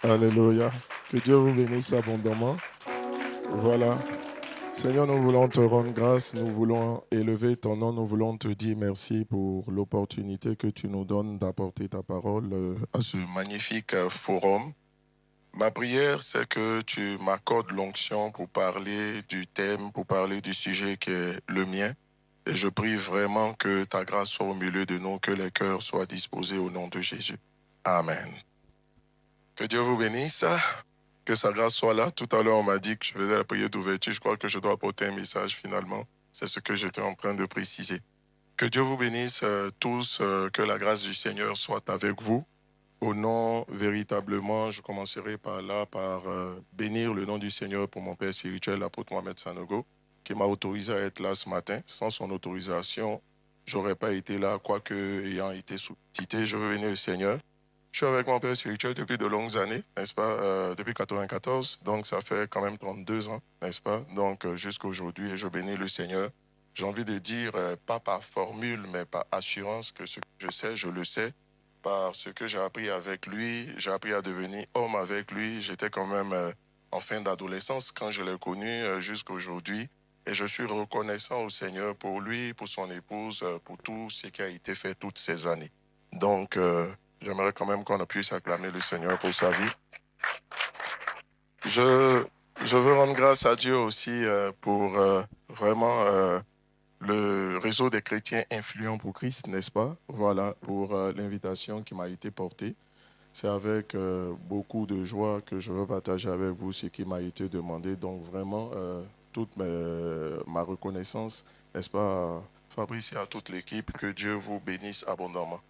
Alléluia. Que Dieu vous bénisse abondamment. Voilà. Seigneur, nous voulons te rendre grâce, nous voulons élever ton nom, nous voulons te dire merci pour l'opportunité que tu nous donnes d'apporter ta parole à ce magnifique forum. Ma prière, c'est que tu m'accordes l'onction pour parler du thème, pour parler du sujet qui est le mien. Et je prie vraiment que ta grâce soit au milieu de nous, que les cœurs soient disposés au nom de Jésus. Amen. Que Dieu vous bénisse. Que sa grâce soit là. Tout à l'heure, on m'a dit que je faisais la prière d'ouverture. Je crois que je dois apporter un message finalement. C'est ce que j'étais en train de préciser. Que Dieu vous bénisse tous, que la grâce du Seigneur soit avec vous. Au nom, véritablement, je commencerai par là, par bénir le nom du Seigneur pour mon père spirituel, l'apôtre Mohamed Sanogo, qui m'a autorisé à être là ce matin. Sans son autorisation, j'aurais pas été là, quoique ayant été sollicité. Je veux bénir le Seigneur. Je suis avec mon père spirituel depuis de longues années, n'est-ce pas, depuis 94, donc ça fait quand même 32 ans, n'est-ce pas, donc jusqu'à aujourd'hui, et je bénis le Seigneur. J'ai envie de dire, pas par formule, mais par assurance que ce que je sais, je le sais, par ce que j'ai appris avec lui, j'ai appris à devenir homme avec lui, j'étais quand même en fin d'adolescence quand je l'ai connu jusqu'à aujourd'hui, et je suis reconnaissant au Seigneur pour lui, pour son épouse, pour tout ce qui a été fait toutes ces années. Donc, j'aimerais quand même qu'on puisse acclamer le Seigneur pour sa vie. Je, je veux rendre grâce à Dieu aussi pour vraiment le réseau des chrétiens influents pour Christ, n'est-ce pas? Voilà, pour l'invitation qui m'a été portée. C'est avec beaucoup de joie que je veux partager avec vous ce qui m'a été demandé. Donc, vraiment, toute ma reconnaissance, n'est-ce pas, Fabrice et à toute l'équipe, que Dieu vous bénisse abondamment.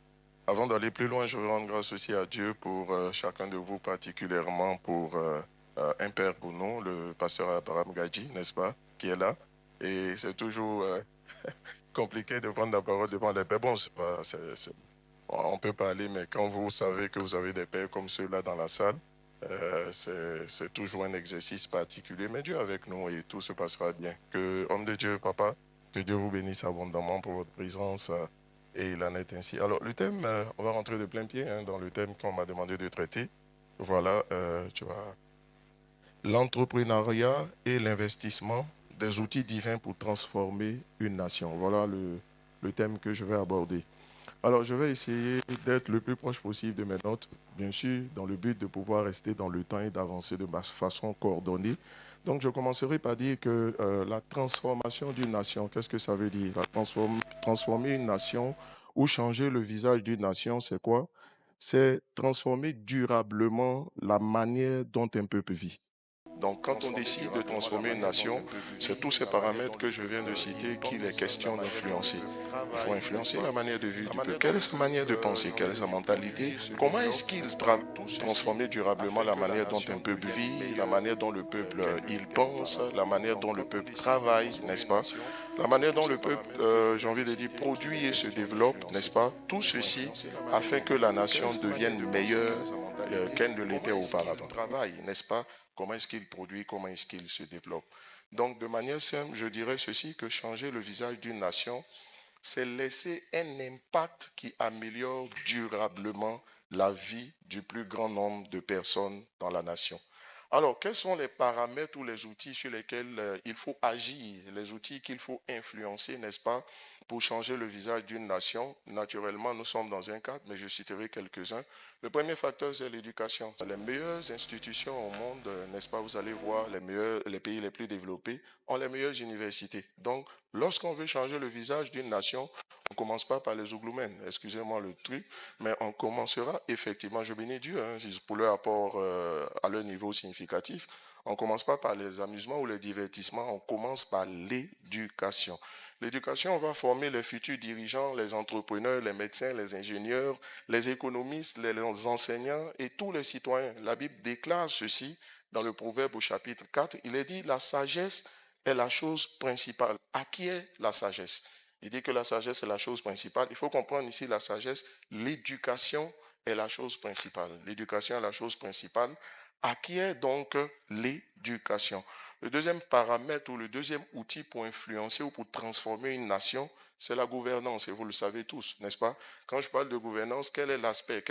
Avant d'aller plus loin, je veux rendre grâce aussi à Dieu pour chacun de vous, particulièrement pour un père pour nous, le pasteur Abraham Gadji, n'est-ce pas, qui est là. Et c'est toujours compliqué de prendre la parole devant les pères. Bon, on peut parler, mais quand vous savez que vous avez des pères comme ceux-là dans la salle, c'est toujours un exercice particulier. Mais Dieu est avec nous et tout se passera bien. Que, homme de Dieu, papa, que Dieu vous bénisse abondamment pour votre présence. Et il en est ainsi. Alors, le thème, on va rentrer de plein pied dans le thème qu'on m'a demandé de traiter. Voilà, tu vois, l'entrepreneuriat et l'investissement, des outils divins pour transformer une nation. Voilà le thème que je vais aborder. Alors, je vais essayer d'être le plus proche possible de mes notes, bien sûr, dans le but de pouvoir rester dans le temps et d'avancer de façon coordonnée. Donc, je commencerai par dire que la transformation d'une nation, qu'est-ce que ça veut dire? Transformer une nation ou changer le visage d'une nation, c'est quoi? C'est transformer durablement la manière dont un peuple vit. Donc, quand on décide de transformer une nation, c'est tous ces paramètres que je viens de citer qu'il est question d'influencer. Il faut influencer la manière de vivre du peuple. Quelle est sa manière de penser? Quelle est sa mentalité? Comment est-ce qu'il transformer durablement la manière dont un peuple vit, la manière dont le peuple il pense, la manière dont le peuple travaille, n'est-ce pas? La manière dont le peuple, j'ai envie de dire, produit et se développe, n'est-ce pas? Tout ceci afin que la nation devienne meilleure qu'elle ne l'était auparavant. Travail, n'est-ce pas? Comment est-ce qu'il produit, comment est-ce qu'il se développe. Donc, de manière simple, je dirais ceci, que changer le visage d'une nation, c'est laisser un impact qui améliore durablement la vie du plus grand nombre de personnes dans la nation. Alors, quels sont les paramètres ou les outils sur lesquels il faut agir, les outils qu'il faut influencer, n'est-ce pas, pour changer le visage d'une nation? Naturellement, nous sommes dans un cadre, mais je citerai quelques-uns. Le premier facteur, c'est l'éducation. Les meilleures institutions au monde, n'est-ce pas, vous allez voir, les pays les plus développés ont les meilleures universités. Donc, lorsqu'on veut changer le visage d'une nation, on ne commence pas par les ouglumènes, excusez-moi le truc, mais on commencera effectivement, je bénis Dieu pour leur apport à leur niveau significatif. On ne commence pas par les amusements ou les divertissements, on commence par l'éducation. L'éducation va former les futurs dirigeants, les entrepreneurs, les médecins, les ingénieurs, les économistes, les enseignants et tous les citoyens. La Bible déclare ceci dans le Proverbe au chapitre 4. Il est dit, la sagesse est la chose principale. À qui est la sagesse? Il dit que la sagesse est la chose principale. Il faut comprendre ici la sagesse. L'éducation est la chose principale. L'éducation est la chose principale. À qui est donc l'éducation? Le deuxième paramètre ou le deuxième outil pour influencer ou pour transformer une nation, c'est la gouvernance, et vous le savez tous, n'est-ce pas? Quand je parle de gouvernance, quel est l'aspect?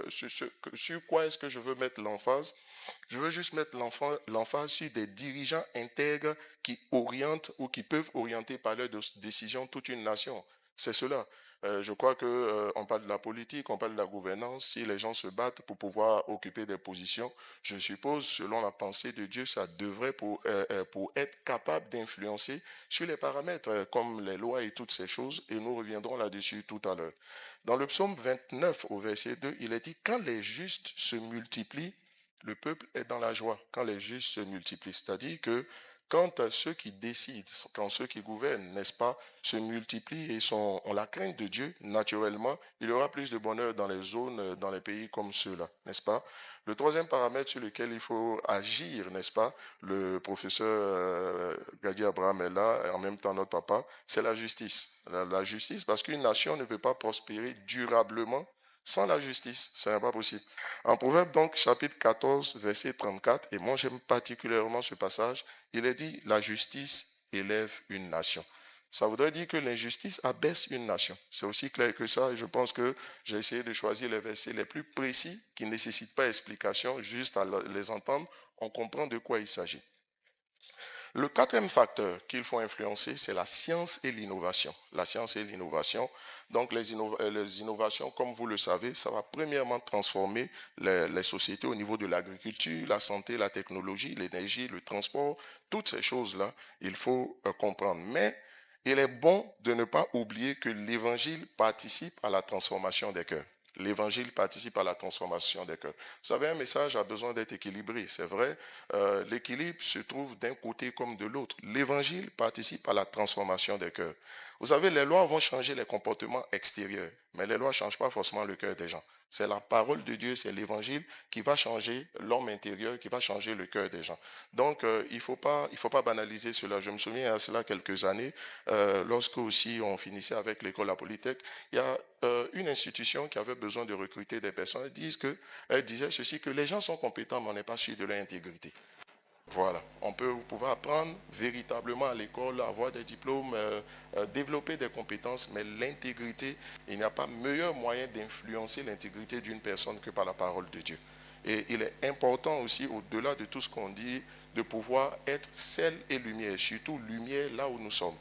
Sur quoi est-ce que je veux mettre l'emphase? Je veux juste mettre l'emphase sur des dirigeants intègres qui orientent ou qui peuvent orienter par leurs décisions toute une nation. C'est cela. Je crois que on parle de la politique, on parle de la gouvernance. Si les gens se battent pour pouvoir occuper des positions, je suppose, selon la pensée de Dieu, ça devrait pour être capable d'influencer sur les paramètres comme les lois et toutes ces choses. Et nous reviendrons là-dessus tout à l'heure. Dans le psaume 29 au verset 2, il est dit, quand les justes se multiplient, le peuple est dans la joie. Quand les justes se multiplient, c'est-à-dire que quand ceux qui décident, quand ceux qui gouvernent, n'est-ce pas, se multiplient et ont la crainte de Dieu, naturellement, il y aura plus de bonheur dans les zones, dans les pays comme ceux-là, n'est-ce pas? Le troisième paramètre sur lequel il faut agir, n'est-ce pas? Le professeur Gadi Abraham est là, et en même temps notre papa, c'est la justice. La justice, parce qu'une nation ne peut pas prospérer durablement sans la justice. Ce n'est pas possible. En Proverbe, donc, chapitre 14, verset 34, et moi j'aime particulièrement ce passage, il est dit, la justice élève une nation. Ça voudrait dire que l'injustice abaisse une nation. C'est aussi clair que ça, et je pense que j'ai essayé de choisir les versets les plus précis, qui ne nécessitent pas explication, juste à les entendre, on comprend de quoi il s'agit. Le quatrième facteur qu'il faut influencer, c'est la science et l'innovation. La science et l'innovation. Donc, les innovations, comme vous le savez, ça va premièrement transformer les sociétés au niveau de l'agriculture, la santé, la technologie, l'énergie, le transport, toutes ces choses-là, il faut comprendre. Mais il est bon de ne pas oublier que l'évangile participe à la transformation des cœurs. L'évangile participe à la transformation des cœurs. Vous savez, un message a besoin d'être équilibré, c'est vrai. L'équilibre se trouve d'un côté comme de l'autre. L'évangile participe à la transformation des cœurs. Vous savez, les lois vont changer les comportements extérieurs, mais les lois ne changent pas forcément le cœur des gens. C'est la parole de Dieu, c'est l'évangile qui va changer l'homme intérieur, qui va changer le cœur des gens. Donc, il faut pas banaliser cela. Je me souviens à cela quelques années, lorsque aussi on finissait avec l'école à Polytech, il y a une institution qui avait besoin de recruter des personnes. Elle disait ceci, que les gens sont compétents, mais on n'est pas sûr de leur intégrité. Voilà, vous pouvez apprendre véritablement à l'école, avoir des diplômes, développer des compétences, mais l'intégrité, il n'y a pas meilleur moyen d'influencer l'intégrité d'une personne que par la parole de Dieu. Et il est important aussi, au-delà de tout ce qu'on dit, de pouvoir être sel et lumière, surtout lumière là où nous sommes.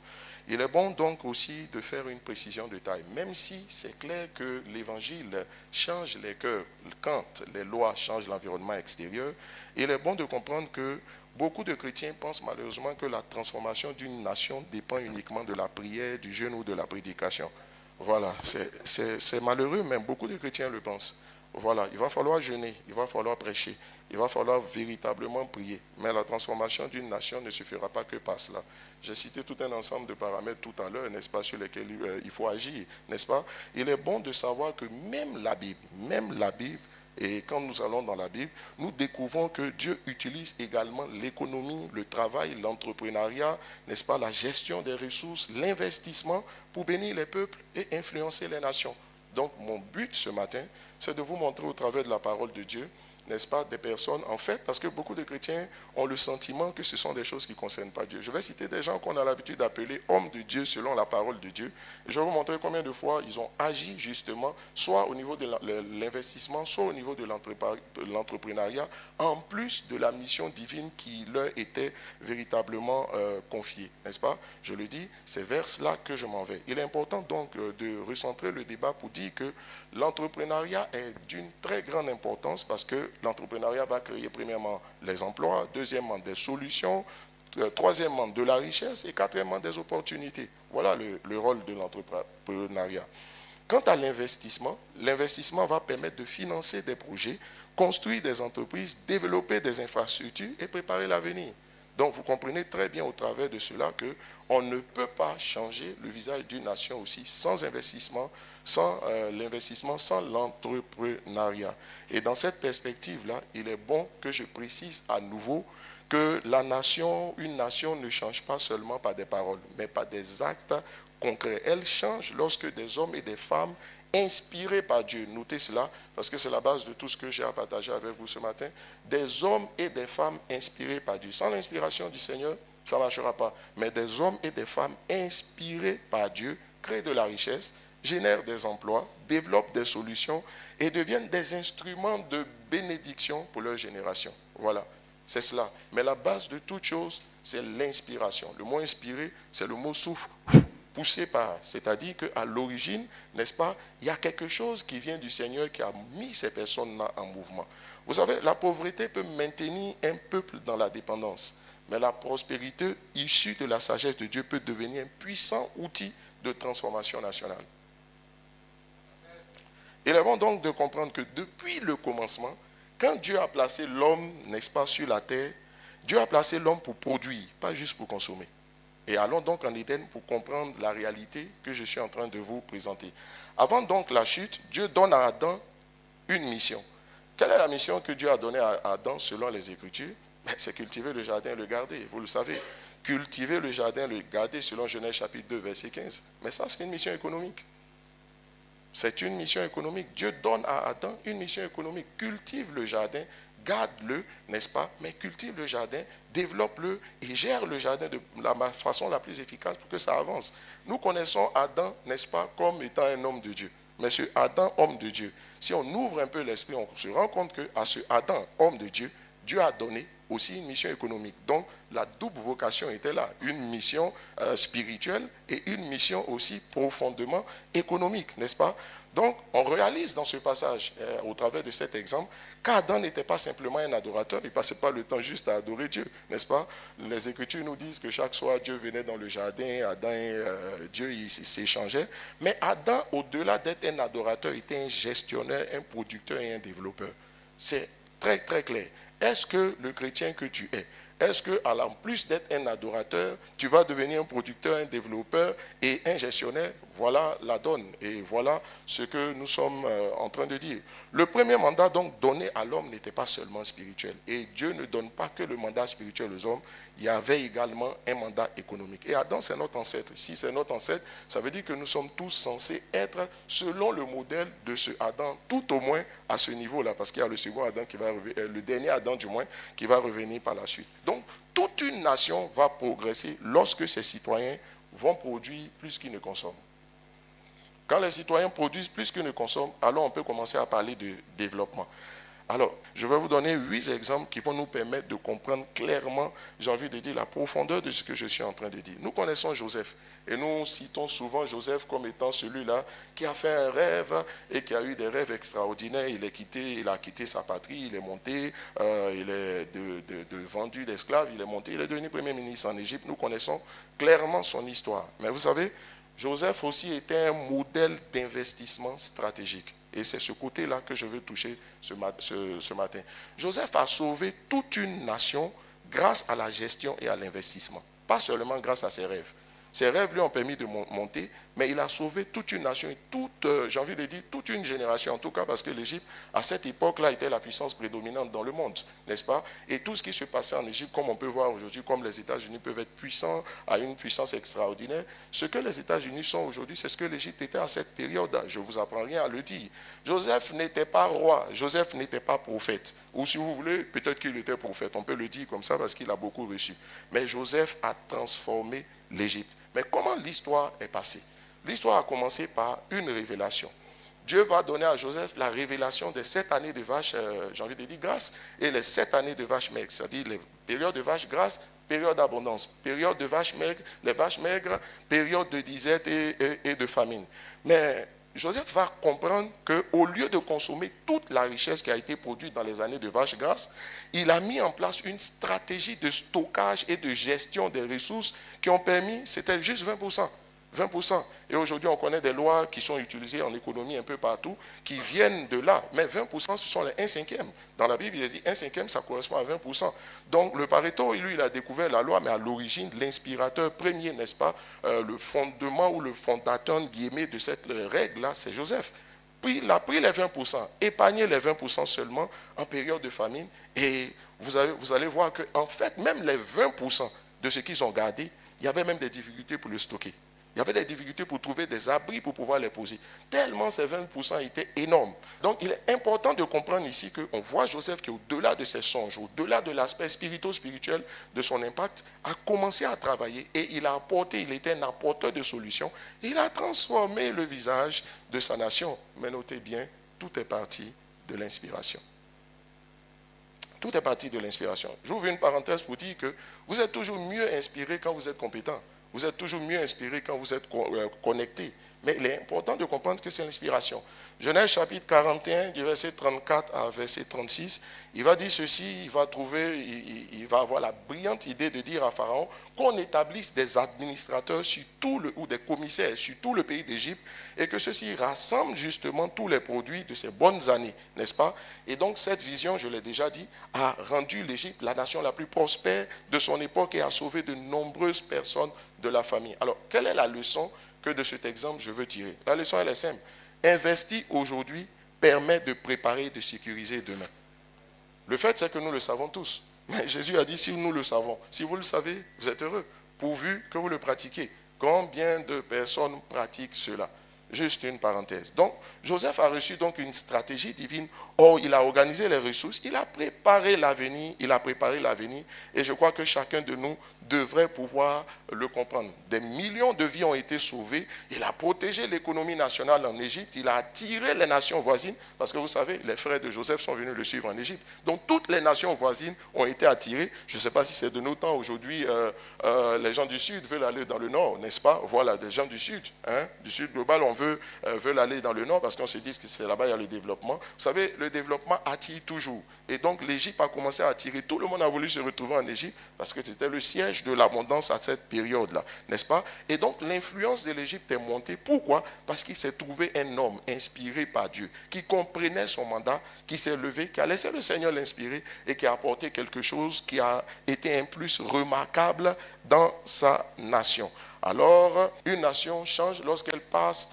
Il est bon donc aussi de faire une précision de taille, même si c'est clair que l'évangile change les cœurs quand les lois changent l'environnement extérieur. Il est bon de comprendre que beaucoup de chrétiens pensent malheureusement que la transformation d'une nation dépend uniquement de la prière, du jeûne ou de la prédication. Voilà, c'est malheureux, mais beaucoup de chrétiens le pensent. Voilà, il va falloir jeûner, il va falloir prêcher, il va falloir véritablement prier. Mais la transformation d'une nation ne se fera pas que par cela. J'ai cité tout un ensemble de paramètres tout à l'heure, n'est-ce pas, sur lesquels il faut agir, n'est-ce pas? Il est bon de savoir que même la Bible, et quand nous allons dans la Bible, nous découvrons que Dieu utilise également l'économie, le travail, l'entrepreneuriat, n'est-ce pas, la gestion des ressources, l'investissement pour bénir les peuples et influencer les nations. Donc mon but ce matin, c'est de vous montrer au travers de la parole de Dieu, n'est-ce pas, des personnes, en fait, parce que beaucoup de chrétiens ont le sentiment que ce sont des choses qui ne concernent pas Dieu. Je vais citer des gens qu'on a l'habitude d'appeler hommes de Dieu selon la parole de Dieu. Et je vais vous montrer combien de fois ils ont agi justement, soit au niveau de l'investissement, soit au niveau de l'entrepreneuriat, en plus de la mission divine qui leur était véritablement confiée, n'est-ce pas? Je le dis, c'est vers cela que je m'en vais. Il est important donc de recentrer le débat pour dire que l'entrepreneuriat est d'une très grande importance parce que l'entrepreneuriat va créer premièrement les emplois, deuxièmement des solutions, troisièmement de la richesse et quatrièmement des opportunités. Voilà le rôle de l'entrepreneuriat. Quant à l'investissement, l'investissement va permettre de financer des projets, construire des entreprises, développer des infrastructures et préparer l'avenir. Donc vous comprenez très bien au travers de cela qu'on ne peut pas changer le visage d'une nation aussi sans investissement, sans l'investissement, sans l'entrepreneuriat. Et dans cette perspective-là, il est bon que je précise à nouveau que une nation ne change pas seulement par des paroles, mais par des actes concrets. Elle change lorsque des hommes et des femmes inspirés par Dieu, notez cela, parce que c'est la base de tout ce que j'ai à partager avec vous ce matin, des hommes et des femmes inspirés par Dieu. Sans l'inspiration du Seigneur, Ça ne marchera pas. Mais des hommes et des femmes inspirés par Dieu créent de la richesse, génèrent des emplois, développent des solutions et deviennent des instruments de bénédiction pour leur génération. Voilà, c'est cela. Mais la base de toute chose, c'est l'inspiration. Le mot inspiré, c'est le mot souffle, poussé par. C'est-à-dire qu'à l'origine, n'est-ce pas, il y a quelque chose qui vient du Seigneur qui a mis ces personnes-là en mouvement. Vous savez, la pauvreté peut maintenir un peuple dans la dépendance. Mais la prospérité issue de la sagesse de Dieu peut devenir un puissant outil de transformation nationale. Il est bon donc de comprendre que depuis le commencement, quand Dieu a placé l'homme, n'est-ce pas, sur la terre, Dieu a placé l'homme pour produire, pas juste pour consommer. Et allons donc en Éden pour comprendre la réalité que je suis en train de vous présenter. Avant donc la chute, Dieu donne à Adam une mission. Quelle est la mission que Dieu a donnée à Adam selon les Écritures? C'est cultiver le jardin et le garder, vous le savez. Cultiver le jardin et le garder selon Genèse chapitre 2, verset 15. Mais ça, c'est une mission économique. C'est une mission économique. Dieu donne à Adam une mission économique. Cultive le jardin, garde-le, n'est-ce pas? Mais cultive le jardin, développe-le et gère le jardin de la façon la plus efficace pour que ça avance. Nous connaissons Adam, n'est-ce pas, comme étant un homme de Dieu. Mais ce Adam, homme de Dieu, si on ouvre un peu l'esprit, on se rend compte qu'à ce Adam, homme de Dieu, Dieu a donné aussi une mission économique. Donc, la double vocation était là. Une mission spirituelle et une mission aussi profondément économique, n'est-ce pas? Donc, on réalise dans ce passage, au travers de cet exemple, qu'Adam n'était pas simplement un adorateur. Il ne passait pas le temps juste à adorer Dieu, n'est-ce pas? Les Écritures nous disent que chaque soir, Dieu venait dans le jardin, Adam et Dieu s'échangeaient. Mais Adam, au-delà d'être un adorateur, était un gestionnaire, un producteur et un développeur. C'est très, très clair. Est-ce que le chrétien que tu es, est-ce qu'en plus d'être un adorateur, tu vas devenir un producteur, un développeur et un gestionnaire? Voilà la donne et voilà ce que nous sommes en train de dire. Le premier mandat donc donné à l'homme n'était pas seulement spirituel. Et Dieu ne donne pas que le mandat spirituel aux hommes, il y avait également un mandat économique. Et Adam, c'est notre ancêtre. Si c'est notre ancêtre, ça veut dire que nous sommes tous censés être selon le modèle de ce Adam, tout au moins à ce niveau-là, parce qu'il y a le second Adam qui va revenir, le dernier Adam du moins, qui va revenir par la suite. Donc, toute une nation va progresser lorsque ses citoyens vont produire plus qu'ils ne consomment. Quand les citoyens produisent plus qu'ils ne consomment, alors on peut commencer à parler de développement. Alors, je vais vous donner 8 exemples qui vont nous permettre de comprendre clairement, j'ai envie de dire, la profondeur de ce que je suis en train de dire. Nous connaissons Joseph et nous citons souvent Joseph comme étant celui-là qui a fait un rêve et qui a eu des rêves extraordinaires. Il a quitté sa patrie, il est monté, il est vendu d'esclaves, il est monté, il est devenu premier ministre en Égypte. Nous connaissons clairement son histoire. Mais vous savez, Joseph aussi était un modèle d'investissement stratégique. Et c'est ce côté-là que je veux toucher ce matin. Joseph a sauvé toute une nation grâce à la gestion et à l'investissement. Pas seulement grâce à ses rêves. Ses rêves lui ont permis de monter, mais il a sauvé toute une nation et j'ai envie de dire, toute une génération, en tout cas parce que l'Égypte, à cette époque-là, était la puissance prédominante dans le monde, n'est-ce pas? Et tout ce qui se passait en Égypte, comme on peut voir aujourd'hui, comme les États-Unis peuvent être puissants, à une puissance extraordinaire, ce que les États-Unis sont aujourd'hui, c'est ce que l'Égypte était à cette période. Je ne vous apprends rien à le dire. Joseph n'était pas roi, Joseph n'était pas prophète. Ou si vous voulez, peut-être qu'il était prophète, on peut le dire comme ça parce qu'il a beaucoup reçu. Mais Joseph a transformé l'Égypte. Mais comment l'histoire est passée? L'histoire a commencé par une révélation. Dieu va donner à Joseph la révélation des 7 années de vaches, j'ai envie de dire grasses, et les 7 années de vaches maigres, c'est-à-dire les périodes de vaches grasses, période d'abondance, période de vaches maigres, les vaches maigres, période de disette et de famine. Mais Joseph va comprendre qu'au lieu de consommer toute la richesse qui a été produite dans les années de vaches grasses, il a mis en place une stratégie de stockage et de gestion des ressources qui ont permis, c'était juste 20%. 20%. Et aujourd'hui, on connaît des lois qui sont utilisées en économie un peu partout, qui viennent de là. Mais 20%, ce sont les 1/5. Dans la Bible, il dit 1/5, ça correspond à 20%. Donc, le Pareto, lui, il a découvert la loi, mais à l'origine, l'inspirateur premier, n'est-ce pas, le fondement ou le fondateur, guillemets, de cette règle-là, c'est Joseph. Puis, il a pris les 20%, épargné les 20% seulement en période de famine. Et vous allez voir qu'en fait, même les 20% de ce qu'ils ont gardé, il y avait même des difficultés pour le stocker. Il y avait des difficultés pour trouver des abris pour pouvoir les poser. Tellement ces 20% étaient énormes. Donc il est important de comprendre ici qu'on voit Joseph qui, au-delà de ses songes, au-delà de l'aspect spirituel de son impact, a commencé à travailler et il a apporté, il était un apporteur de solutions. Il a transformé le visage de sa nation. Mais notez bien, tout est parti de l'inspiration. Tout est parti de l'inspiration. J'ouvre une parenthèse pour dire que vous êtes toujours mieux inspiré quand vous êtes compétent. Vous êtes toujours mieux inspiré quand vous êtes connecté. Mais il est important de comprendre que c'est l'inspiration. Genèse chapitre 41, du verset 34 à verset 36, il va dire ceci, il va avoir la brillante idée de dire à Pharaon qu'on établisse des administrateurs ou des commissaires sur tout le pays d'Égypte et que ceux-ci rassemblent justement tous les produits de ces bonnes années, n'est-ce pas? Et donc cette vision, je l'ai déjà dit, a rendu l'Égypte la nation la plus prospère de son époque et a sauvé de nombreuses personnes de la famille. Alors, quelle est la leçon que de cet exemple je veux tirer? La leçon, elle est simple. Investir aujourd'hui permet de préparer et de sécuriser demain. Le fait, c'est que nous le savons tous. Mais Jésus a dit, si nous le savons, si vous le savez, vous êtes heureux, pourvu que vous le pratiquez. Combien de personnes pratiquent cela? Juste une parenthèse. Donc, Joseph a reçu donc une stratégie divine. Or, il a organisé les ressources, il a préparé l'avenir, et je crois que chacun de nous devrait pouvoir le comprendre. Des millions de vies ont été sauvées. Il a protégé l'économie nationale en Égypte. Il a attiré les nations voisines, parce que vous savez, les frères de Joseph sont venus le suivre en Égypte. Donc, toutes les nations voisines ont été attirées. Je ne sais pas si c'est de nos temps aujourd'hui. Les gens du Sud veulent aller dans le Nord, n'est-ce pas? Voilà, des gens du Sud global, veulent aller dans le Nord parce qu'on se dit que c'est là-bas il y a le développement. Vous savez, le développement attire toujours. Et donc l'Égypte a commencé à attirer. Tout le monde a voulu se retrouver en Égypte parce que c'était le siège de l'abondance à cette période-là, n'est-ce pas? Et donc l'influence de l'Égypte est montée. Pourquoi? Parce qu'il s'est trouvé un homme inspiré par Dieu, qui comprenait son mandat, qui s'est levé, qui a laissé le Seigneur l'inspirer et qui a apporté quelque chose qui a été un plus remarquable dans sa nation. Alors, une nation change lorsqu'elle passe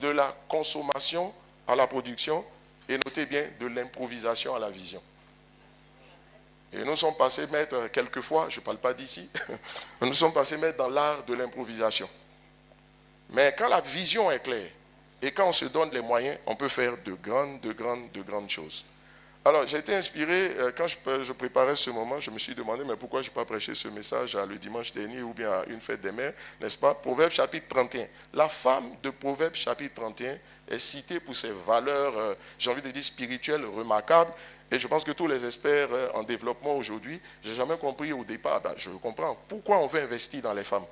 de la consommation à la production et notez bien, de l'improvisation à la vision. Et nous sommes passés maîtres quelquefois, je ne parle pas d'ici, nous sommes passés maîtres dans l'art de l'improvisation. Mais quand la vision est claire et quand on se donne les moyens, on peut faire de grandes choses. Alors, j'ai été inspiré, quand je préparais ce moment, je me suis demandé, mais pourquoi je n'ai pas prêché ce message le dimanche dernier ou bien à une fête des mères, n'est-ce pas? Proverbe chapitre 31. La femme de Proverbe chapitre 31 est citée pour ses valeurs, j'ai envie de dire spirituelles, remarquables. Et je pense que tous les experts en développement aujourd'hui, je n'ai jamais compris au départ, je comprends, pourquoi on veut investir dans les femmes.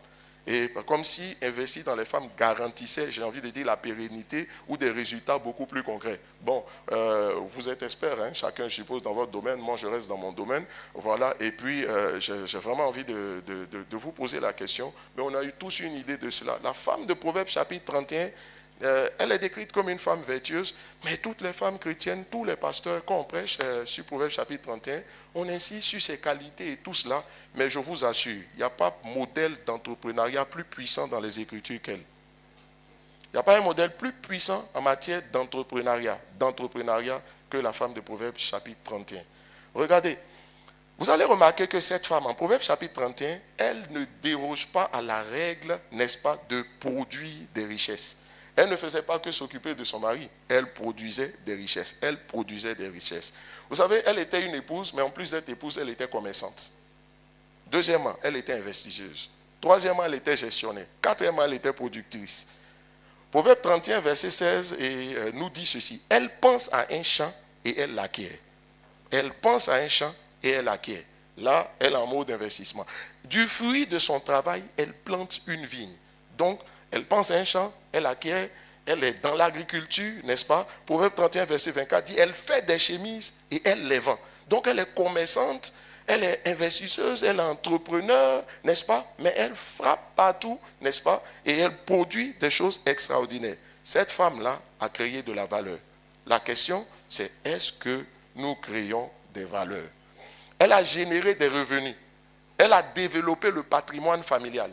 Et comme si investir dans les femmes garantissait, j'ai envie de dire, la pérennité ou des résultats beaucoup plus concrets. Bon, vous êtes expert, chacun, je suppose, dans votre domaine. Moi, je reste dans mon domaine. Voilà. Et puis, j'ai vraiment envie de vous poser la question. Mais on a eu tous une idée de cela. La femme de Proverbe chapitre 31, elle est décrite comme une femme vertueuse, mais toutes les femmes chrétiennes, tous les pasteurs, quand on prêche sur Proverbe chapitre 31, on insiste sur ses qualités et tout cela, mais je vous assure, il n'y a pas de modèle d'entrepreneuriat plus puissant dans les Écritures qu'elle. Il n'y a pas un modèle plus puissant en matière d'entrepreneuriat que la femme de Proverbe chapitre 31. Regardez, vous allez remarquer que cette femme, en Proverbe chapitre 31, elle ne déroge pas à la règle, n'est-ce pas, de produire des richesses. Elle ne faisait pas que s'occuper de son mari. Elle produisait des richesses. Vous savez, elle était une épouse, mais en plus d'être épouse, elle était commerçante. Deuxièmement, elle était investisseuse. Troisièmement, elle était gestionnaire. Quatrièmement, elle était productrice. Proverbe 31, verset 16, nous dit ceci. Elle pense à un champ et elle l'acquiert. Elle pense à un champ et elle acquiert. Là, elle est en mode d'investissement. Du fruit de son travail, elle plante une vigne. Donc, elle pense à un champ, elle acquiert, elle est dans l'agriculture, n'est-ce pas? Proverbe 31, verset 24 dit, elle fait des chemises et elle les vend. Donc elle est commerçante, elle est investisseuse, elle est entrepreneur, n'est-ce pas? Mais elle frappe partout, n'est-ce pas? Et elle produit des choses extraordinaires. Cette femme-là a créé de la valeur. La question, c'est est-ce que nous créons des valeurs? Elle a généré des revenus. Elle a développé le patrimoine familial.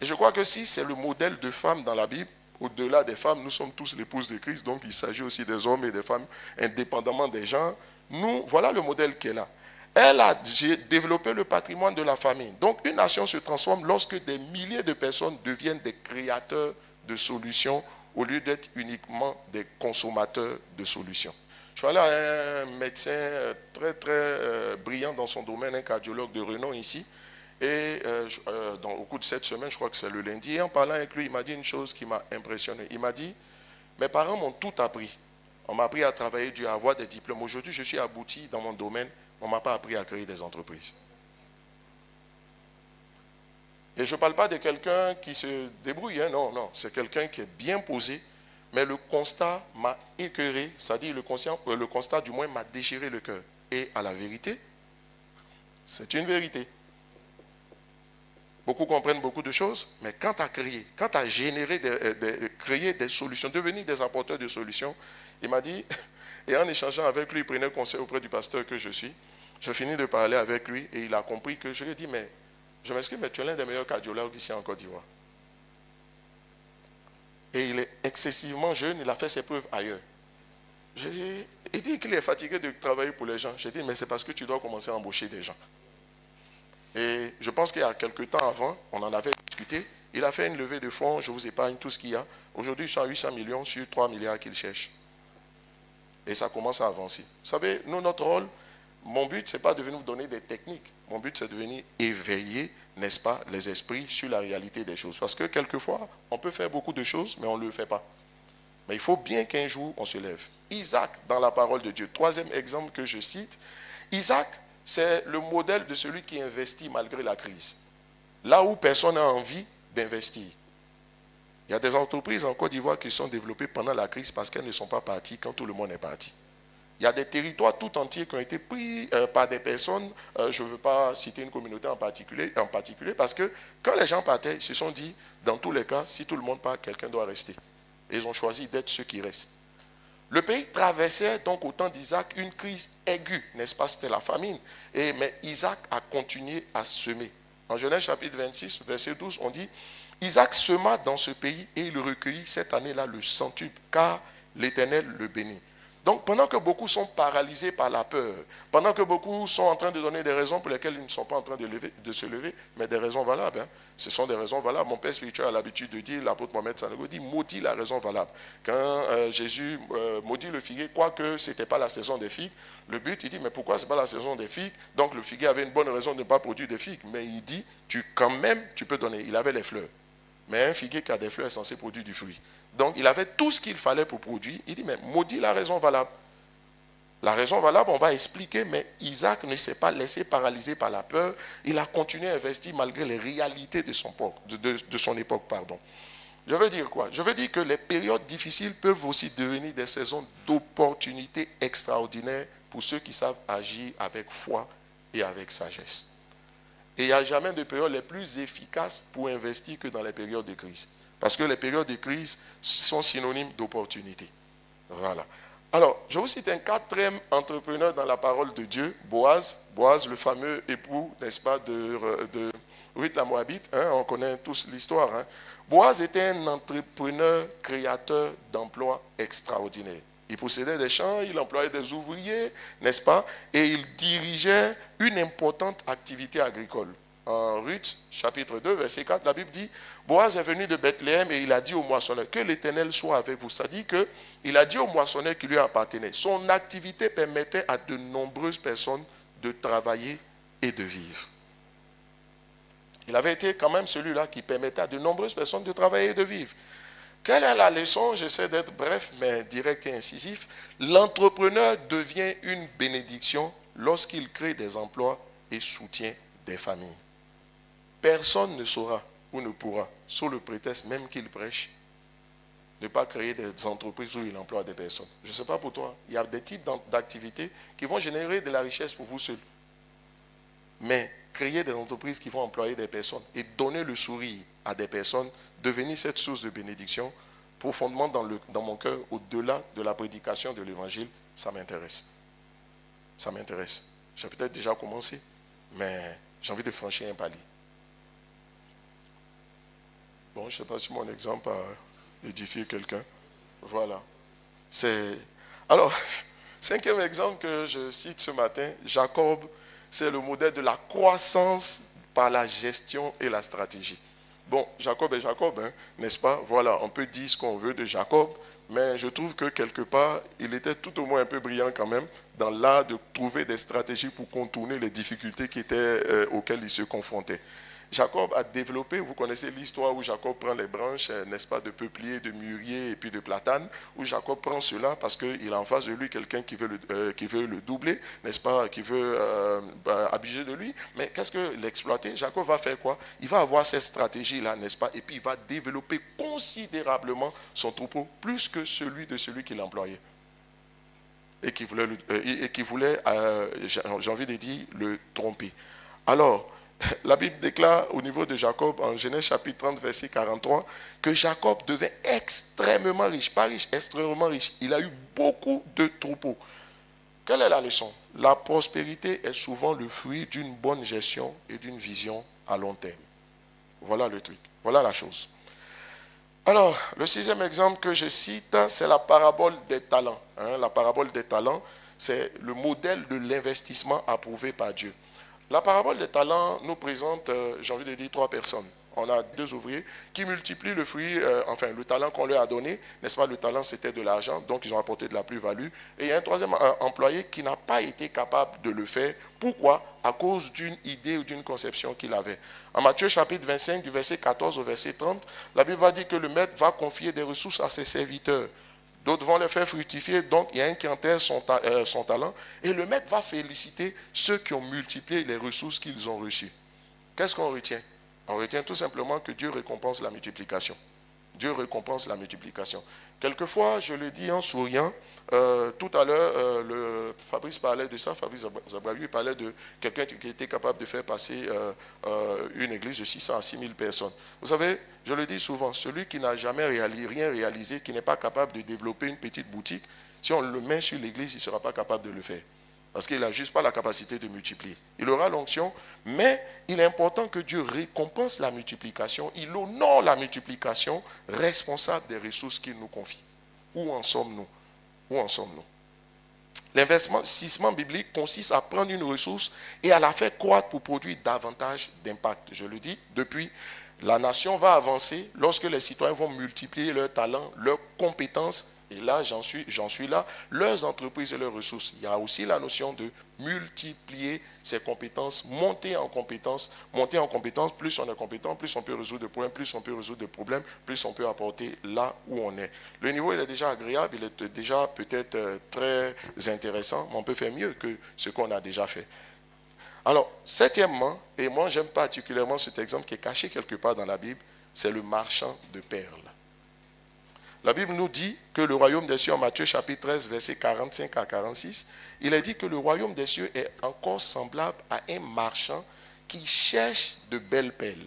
Et je crois que si c'est le modèle de femme dans la Bible, au-delà des femmes, nous sommes tous l'épouses de Christ, donc il s'agit aussi des hommes et des femmes, indépendamment des genres. Nous, voilà le modèle qu'elle a. Elle a développé le patrimoine de la famille. Donc une nation se transforme lorsque des milliers de personnes deviennent des créateurs de solutions au lieu d'être uniquement des consommateurs de solutions. Je suis allé à un médecin très très brillant dans son domaine, un cardiologue de renom ici. Et au cours de cette semaine, je crois que c'est le lundi, et en parlant avec lui, il m'a dit une chose qui m'a impressionné. Il m'a dit, mes parents m'ont tout appris. On m'a appris à travailler dur, à avoir des diplômes. Aujourd'hui, je suis abouti dans mon domaine. On ne m'a pas appris à créer des entreprises. Et je ne parle pas de quelqu'un qui se débrouille. Hein, non, non. C'est quelqu'un qui est bien posé. Mais le constat m'a écœuré. C'est-à-dire le constat, du moins, m'a déchiré le cœur. Et à la vérité, c'est une vérité. Beaucoup comprennent beaucoup de choses, mais quand tu as créé, quand tu as généré, créé des solutions, devenir des apporteurs de solutions, il m'a dit, et en échangeant avec lui, il prenait conseil auprès du pasteur que je suis. Je finis de parler avec lui et il a compris que je lui ai dit, mais je m'excuse, mais tu es l'un des meilleurs cardiologues ici en Côte d'Ivoire. Et il est excessivement jeune, il a fait ses preuves ailleurs. Il dit qu'il est fatigué de travailler pour les gens. J'ai dit, mais c'est parce que tu dois commencer à embaucher des gens. Et je pense qu'il y a quelques temps avant, on en avait discuté. Il a fait une levée de fonds, je vous épargne tout ce qu'il y a. Aujourd'hui, ils sont à 800 millions sur 3 milliards qu'il cherche. Et ça commence à avancer. Vous savez, nous, notre rôle, mon but, ce n'est pas de venir vous donner des techniques. Mon but, c'est de venir éveiller, n'est-ce pas, les esprits sur la réalité des choses. Parce que quelquefois, on peut faire beaucoup de choses, mais on ne le fait pas. Mais il faut bien qu'un jour, on se lève. Isaac, dans la parole de Dieu, troisième exemple que je cite, Isaac, c'est le modèle de celui qui investit malgré la crise. Là où personne n'a envie d'investir. Il y a des entreprises en Côte d'Ivoire qui sont développées pendant la crise parce qu'elles ne sont pas parties quand tout le monde est parti. Il y a des territoires tout entiers qui ont été pris par des personnes, je ne veux pas citer une communauté en particulier, parce que quand les gens partaient, ils se sont dit, dans tous les cas, si tout le monde part, quelqu'un doit rester. Et ils ont choisi d'être ceux qui restent. Le pays traversait donc au temps d'Isaac une crise aiguë, n'est-ce pas? C'était la famine. Mais Isaac a continué à semer. En Genèse chapitre 26, verset 12, on dit, Isaac sema dans ce pays et il recueillit cette année-là le centuple, car l'Éternel le bénit. Donc pendant que beaucoup sont paralysés par la peur, pendant que beaucoup sont en train de donner des raisons pour lesquelles ils ne sont pas en train de se lever, mais des raisons valables, hein. Ce sont des raisons valables. Mon père spirituel a l'habitude de dire, l'apôtre Mohamed Sanogo dit, maudit la raison valable. Quand Jésus maudit le figuier, quoique ce n'était pas la saison des figues, le but, il dit, mais pourquoi ce n'est pas la saison des figues? Donc le figuier avait une bonne raison de ne pas produire des figues, mais il dit, quand même, tu peux donner. Il avait les fleurs. Mais un figuier qui a des fleurs est censé produire du fruit. Donc il avait tout ce qu'il fallait pour produire. Il dit, mais maudit la raison valable. La raison valable, on va expliquer, mais Isaac ne s'est pas laissé paralyser par la peur. Il a continué à investir malgré les réalités de son époque. Je veux dire quoi? Je veux dire que les périodes difficiles peuvent aussi devenir des saisons d'opportunités extraordinaires pour ceux qui savent agir avec foi et avec sagesse. Et il n'y a jamais de période les plus efficaces pour investir que dans les périodes de crise. Parce que les périodes de crise sont synonymes d'opportunités. Voilà. Alors, je vous cite un quatrième entrepreneur dans la parole de Dieu, Boaz. Boaz, le fameux époux, n'est-ce pas, de Ruth la Moabite. Hein, on connaît tous l'histoire. Hein. Boaz était un entrepreneur créateur d'emplois extraordinaires. Il possédait des champs, il employait des ouvriers, n'est-ce pas? Et il dirigeait une importante activité agricole. En Ruth, chapitre 2, verset 4, la Bible dit, Boaz est venu de Bethléem et il a dit au moissonneur, que l'Éternel soit avec vous. C'est-à-dire qu'il a dit au moissonneur qui lui appartenait. Son activité permettait à de nombreuses personnes de travailler et de vivre. Il avait été quand même celui-là qui permettait à de nombreuses personnes de travailler et de vivre. Quelle est la leçon? J'essaie d'être bref, mais direct et incisif. L'entrepreneur devient une bénédiction lorsqu'il crée des emplois et soutient des familles. Personne ne saura ou ne pourra, sous le prétexte même qu'il prêche, ne pas créer des entreprises où il emploie des personnes. Je ne sais pas pour toi, il y a des types d'activités qui vont générer de la richesse pour vous seuls. Mais créer des entreprises qui vont employer des personnes et donner le sourire à des personnes, devenir cette source de bénédiction, profondément dans mon cœur, au-delà de la prédication de l'évangile, ça m'intéresse. Ça m'intéresse. J'ai peut-être déjà commencé, mais j'ai envie de franchir un palier. Bon, je ne sais pas si mon exemple a édifié quelqu'un. Voilà. Alors, cinquième exemple que je cite ce matin, Jacob, C'est le modèle de la croissance par la gestion et la stratégie. Bon, Jacob est Jacob, hein, n'est-ce pas? Voilà, on peut dire ce qu'on veut de Jacob, mais je trouve que quelque part, il était tout au moins un peu brillant quand même dans l'art de trouver des stratégies pour contourner les difficultés auxquelles il se confrontait. Jacob a développé, vous connaissez l'histoire où Jacob prend les branches, n'est-ce pas, de peuplier, de mûrier et puis de platane, où Jacob prend cela parce qu'il a en face de lui quelqu'un qui veut le doubler, n'est-ce pas, qui veut abuser de lui. Mais qu'est-ce que l'exploiter? Jacob va faire quoi? Il va avoir cette stratégie-là, n'est-ce pas, et puis il va développer considérablement son troupeau, plus que celui qui l'employait et qui voulait, j'ai envie de dire, le tromper. Alors, la Bible déclare au niveau de Jacob, en Genèse chapitre 30, verset 43, que Jacob devait extrêmement riche, pas riche, extrêmement riche. Il a eu beaucoup de troupeaux. Quelle est la leçon? La prospérité est souvent le fruit d'une bonne gestion et d'une vision à long terme. Voilà le truc, voilà la chose. Alors, le 6e exemple que je cite, c'est la parabole des talents. La parabole des talents, c'est le modèle de l'investissement approuvé par Dieu. La parabole des talents nous présente, j'ai envie de dire, 3 personnes. On a 2 ouvriers qui multiplient le fruit, le talent qu'on leur a donné. N'est-ce pas? Le talent, c'était de l'argent, donc ils ont apporté de la plus-value. Et il y a un 3e employé qui n'a pas été capable de le faire. Pourquoi? À cause d'une idée ou d'une conception qu'il avait. En Matthieu chapitre 25, du verset 14 au verset 30, la Bible va dire que le maître va confier des ressources à ses serviteurs. D'autres vont le faire fructifier, donc il y a un qui enterre son talent, et le maître va féliciter ceux qui ont multiplié les ressources qu'ils ont reçues. Qu'est-ce qu'on retient? On retient tout simplement que Dieu récompense la multiplication. Dieu récompense la multiplication. Quelquefois, je le dis en souriant, tout à l'heure, Fabrice parlait de ça, Fabrice Zabrahu parlait de quelqu'un qui était capable de faire passer une église de 600 à 6000 personnes. Vous savez, je le dis souvent, celui qui n'a jamais rien réalisé, qui n'est pas capable de développer une petite boutique, si on le met sur l'église, il ne sera pas capable de le faire. Parce qu'il n'a juste pas la capacité de multiplier. Il aura l'onction, mais il est important que Dieu récompense la multiplication. Il honore la multiplication responsable des ressources qu'il nous confie. Où en sommes-nous? Où en sommes-nous? L'investissement biblique consiste à prendre une ressource et à la faire croître pour produire davantage d'impact. Je le dis, depuis, la nation va avancer lorsque les citoyens vont multiplier leurs talents, leurs compétences. Et là, j'en suis là, leurs entreprises et leurs ressources. Il y a aussi la notion de multiplier ses compétences, monter en compétences. Monter en compétences, plus on est compétent, plus on peut résoudre des problèmes, plus on peut apporter là où on est. Le niveau, il est déjà agréable, il est déjà peut-être très intéressant, mais on peut faire mieux que ce qu'on a déjà fait. Alors, 7e, et moi j'aime particulièrement cet exemple qui est caché quelque part dans la Bible, c'est le marchand de perles. La Bible nous dit que le royaume des cieux, en Matthieu chapitre 13, versets 45 à 46, il est dit que le royaume des cieux est encore semblable à un marchand qui cherche de belles perles.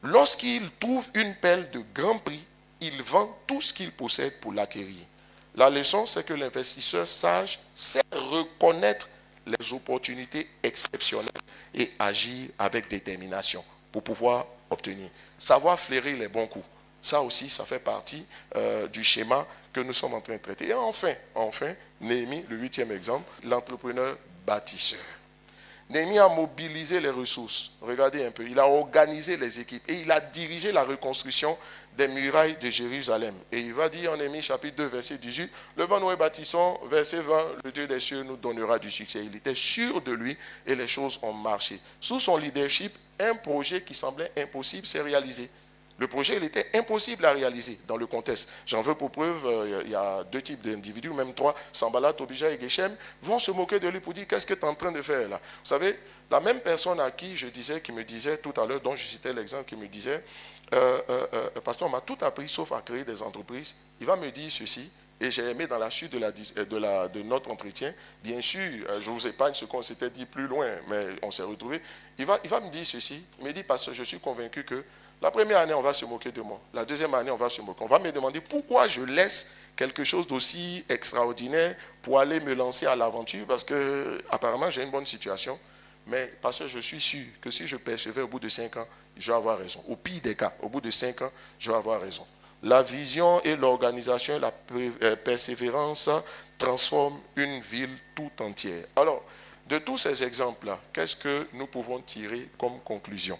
Lorsqu'il trouve une perle de grand prix, il vend tout ce qu'il possède pour l'acquérir. La leçon, c'est que l'investisseur sage sait reconnaître les opportunités exceptionnelles et agir avec détermination pour pouvoir obtenir. Savoir flairer les bons coups. Ça aussi, ça fait partie du schéma que nous sommes en train de traiter. Et enfin, Néhémie, le 8e exemple, l'entrepreneur bâtisseur. Néhémie a mobilisé les ressources. Regardez un peu, il a organisé les équipes et il a dirigé la reconstruction des murailles de Jérusalem. Et il va dire en Néhémie chapitre 2, verset 18, levons-nous et bâtissons, verset 20, le Dieu des cieux nous donnera du succès. Il était sûr de lui et les choses ont marché. Sous son leadership, un projet qui semblait impossible s'est réalisé. Le projet, il était impossible à réaliser dans le contexte. J'en veux pour preuve, il y a 2 types d'individus, même 3, Sanballat, Tobija et Geshem, vont se moquer de lui pour dire, qu'est-ce que tu es en train de faire là? Vous savez, la même personne à qui qui me disait tout à l'heure, dont je citais l'exemple, qui me disait, pasteur, on m'a tout appris sauf à créer des entreprises. Il va me dire ceci, et j'ai aimé dans la suite de notre entretien, bien sûr, je vous épargne ce qu'on s'était dit plus loin, mais on s'est retrouvés. Il va me dire ceci, il me dit, pasteur, je suis convaincu que la première année, on va se moquer de moi. La deuxième année, on va se moquer. On va me demander pourquoi je laisse quelque chose d'aussi extraordinaire pour aller me lancer à l'aventure, parce que apparemment j'ai une bonne situation. Mais parce que je suis sûr que si je persévère au bout de 5 ans, je vais avoir raison. Au pire des cas, au bout de 5 ans, je vais avoir raison. La vision et l'organisation et la persévérance transforment une ville tout entière. Alors, de tous ces exemples-là, qu'est-ce que nous pouvons tirer comme conclusion?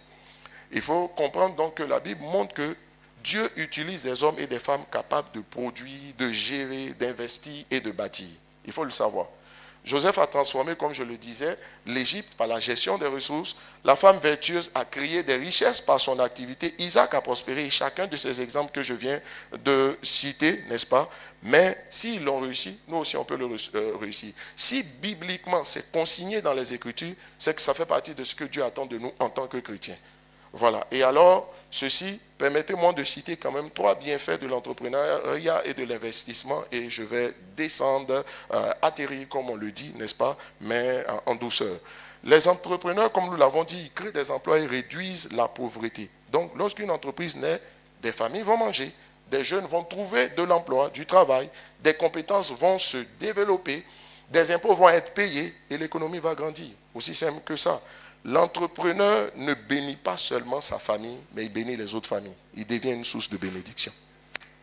Il faut comprendre donc que la Bible montre que Dieu utilise des hommes et des femmes capables de produire, de gérer, d'investir et de bâtir. Il faut le savoir. Joseph a transformé, comme je le disais, l'Égypte par la gestion des ressources. La femme vertueuse a créé des richesses par son activité. Isaac a prospéré. Et chacun de ces exemples que je viens de citer, n'est-ce pas? Mais s'ils l'ont réussi, nous aussi on peut le réussir. Si bibliquement c'est consigné dans les Écritures, c'est que ça fait partie de ce que Dieu attend de nous en tant que chrétiens. Voilà. Et alors, ceci, permettez-moi de citer quand même 3 bienfaits de l'entrepreneuriat et de l'investissement. Et je vais descendre, atterrir, comme on le dit, n'est-ce pas, mais en douceur. Les entrepreneurs, comme nous l'avons dit, ils créent des emplois et réduisent la pauvreté. Donc, lorsqu'une entreprise naît, des familles vont manger, des jeunes vont trouver de l'emploi, du travail, des compétences vont se développer, des impôts vont être payés et l'économie va grandir. Aussi simple que ça. L'entrepreneur ne bénit pas seulement sa famille, mais il bénit les autres familles. Il devient une source de bénédiction.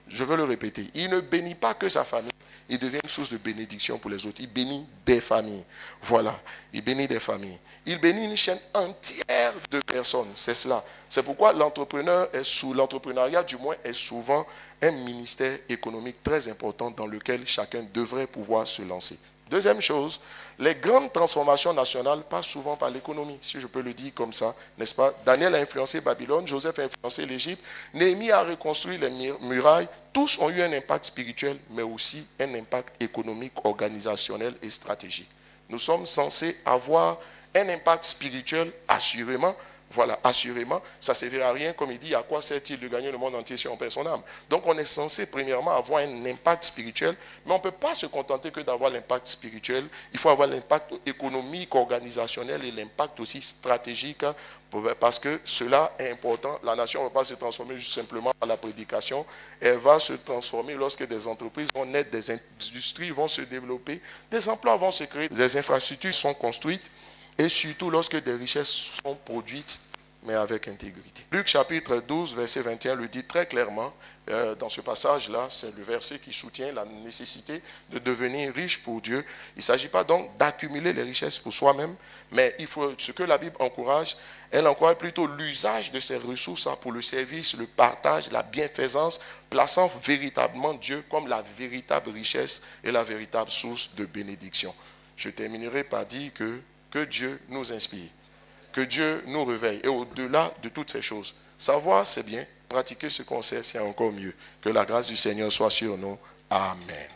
Je veux le répéter. Il ne bénit pas que sa famille, il devient une source de bénédiction pour les autres. Il bénit des familles. Voilà, il bénit des familles. Il bénit une chaîne entière de personnes. C'est cela. C'est pourquoi l'entrepreneuriat, du moins, est souvent un ministère économique très important dans lequel chacun devrait pouvoir se lancer. Deuxième chose, les grandes transformations nationales passent souvent par l'économie, si je peux le dire comme ça, n'est-ce pas? Daniel a influencé Babylone, Joseph a influencé l'Égypte, Néhémie a reconstruit les murailles. Tous ont eu un impact spirituel, mais aussi un impact économique, organisationnel et stratégique. Nous sommes censés avoir un impact spirituel, assurément. Voilà, assurément, ça ne servira à rien, comme il dit, à quoi sert-il de gagner le monde entier si on perd son âme? Donc on est censé premièrement avoir un impact spirituel, mais on ne peut pas se contenter que d'avoir l'impact spirituel, il faut avoir l'impact économique, organisationnel et l'impact aussi stratégique, parce que cela est important. La nation ne va pas se transformer juste simplement par la prédication, elle va se transformer lorsque des entreprises vont naître, des industries vont se développer, des emplois vont se créer, des infrastructures sont construites, et surtout lorsque des richesses sont produites, mais avec intégrité. Luc chapitre 12, verset 21 le dit très clairement. Dans ce passage-là, c'est le verset qui soutient la nécessité de devenir riche pour Dieu. Il ne s'agit pas donc d'accumuler les richesses pour soi-même, mais il faut, ce que la Bible encourage, elle encourage plutôt l'usage de ces ressources pour le service, le partage, la bienfaisance, plaçant véritablement Dieu comme la véritable richesse et la véritable source de bénédiction. Je terminerai par dire que Dieu nous inspire, que Dieu nous réveille. Et au-delà de toutes ces choses, savoir c'est bien, pratiquer ce qu'on sait c'est encore mieux. Que la grâce du Seigneur soit sur nous. Amen.